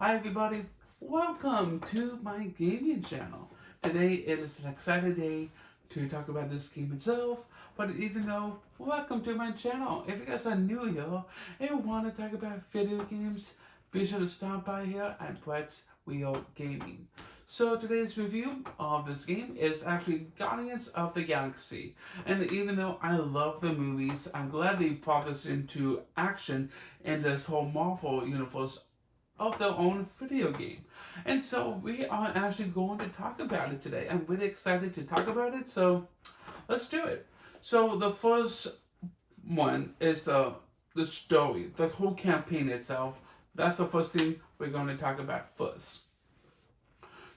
Hi everybody, welcome to my gaming channel. Today it is an exciting day to talk about this game itself, but even though, welcome to my channel. If you guys are new here and want to talk about video games, be sure to stop by here at Brett's Wheel Gaming. So today's review of this game is actually Guardians of the Galaxy. And even though I love the movies, I'm glad they brought this into action in this whole Marvel universe of their own video game. And so we are actually going to talk about it today. I'm really excited to talk about it, so let's do it. So the first one is the story, the whole campaign itself. That's the first thing we're going to talk about first.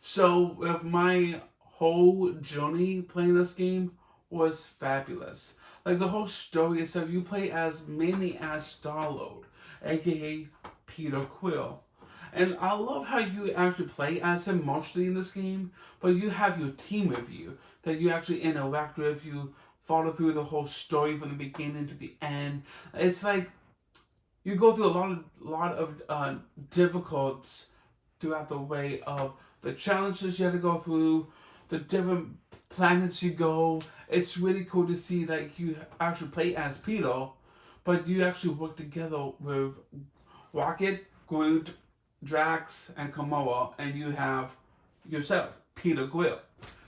So with my whole journey playing this game was fabulous. Like the whole story itself, you play as mainly as Star-Lord, aka Peter Quill. And I love how you actually play as him mostly in this game, but you have your team with you that you actually interact with. You follow through the whole story from the beginning to the end. It's like you go through a lot of difficulties throughout the way of the challenges you have to go through, the different planets you go. It's really cool to see like you actually play as Peter, but you actually work together with Rocket, Groot, Drax, and Kamala, and you have yourself, Peter Quill,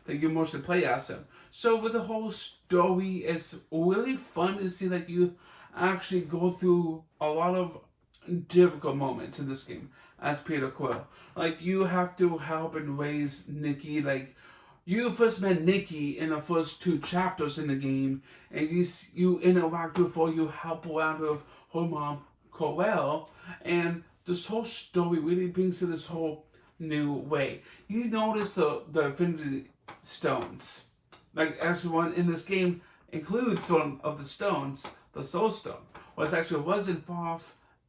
that you mostly play as him. So with the whole story, it's really fun to see that you actually go through a lot of difficult moments in this game as Peter Quill. Like you have to help and raise Nikki. Like you first met Nikki in the first two chapters in the game, and you interact with her, you help her out with her mom, Corel, and this whole story really brings to this whole new way. You notice the Infinity Stones, like everyone in this game includes one of the stones, the Soul Stone, which actually was involved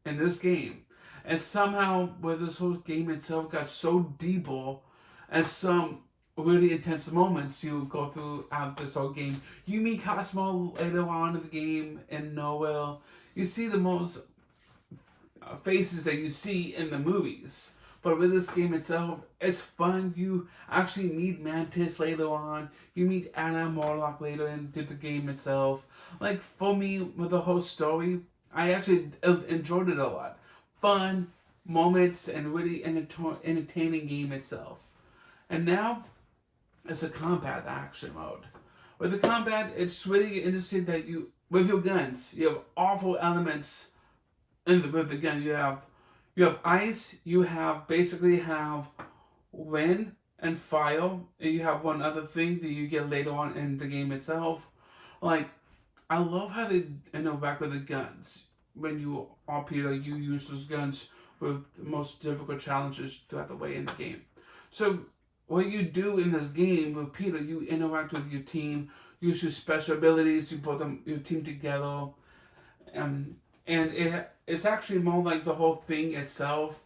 in this game. And somehow, where this whole game itself got so deeper, and some really intense moments you go throughout this whole game. You meet Cosmo later on in the game in Noel. You see the most faces that you see in the movies. But with this game itself, it's fun. You actually meet Mantis later on. You meet Adam Warlock later into the game itself. Like, for me, with the whole story, I actually enjoyed it a lot. Fun moments and really entertaining game itself. And now, it's a combat action mode. With the combat, it's really interesting that with your guns, you have awful elements with the gun. You have ice. You have basically have wind and fire. And you have one other thing that you get later on in the game itself. Like I love how they interact with the guns. When you are Peter, you use those guns with the most difficult challenges throughout the way in the game. So what you do in this game with Peter, you interact with your team, use your special abilities, you put your team together, and it's actually more like the whole thing itself.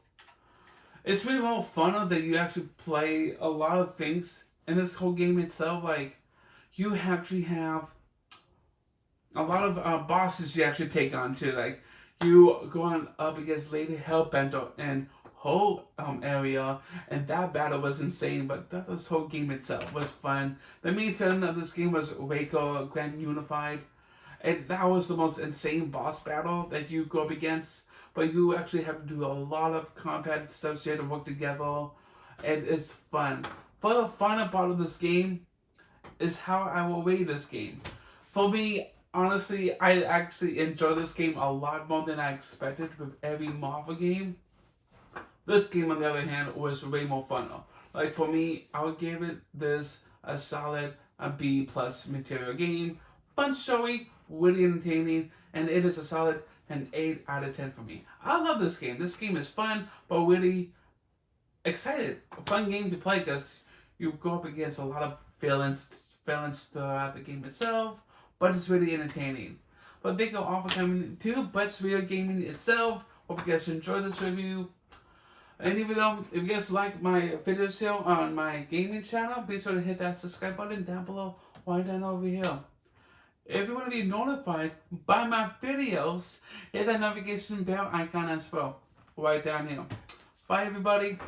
It's really more fun that you actually play a lot of things in this whole game itself. Like you actually have a lot of bosses you actually take on too. Like you go on up against Lady Hellbender and whole area, and that battle was insane. But this whole game itself was fun. The main villain of this game was Waco Grand Unified, and that was the most insane boss battle that you go up against. But you actually have to do a lot of combat stuff. So you have to work together, and it's fun. But the final part of this game is how I will rate this game. For me, honestly, I actually enjoy this game a lot more than I expected with every Marvel game. This game, on the other hand, was way more fun. Like for me, I would give it this a solid a B plus material game. Fun story, really entertaining, and it is a solid an 8 out of 10 for me. I love this game. This game is fun, but really excited. A fun game to play because you go up against a lot of villains throughout the game itself, but it's really entertaining. But thank you all for coming to Brett's Wheel Gaming itself. Hope you guys enjoy this review. And even though, if you guys like my videos here on my gaming channel, be sure to hit that subscribe button down below or down over here. If you want to be notified by my videos, hit that notification bell icon as well, right down here. Bye, everybody.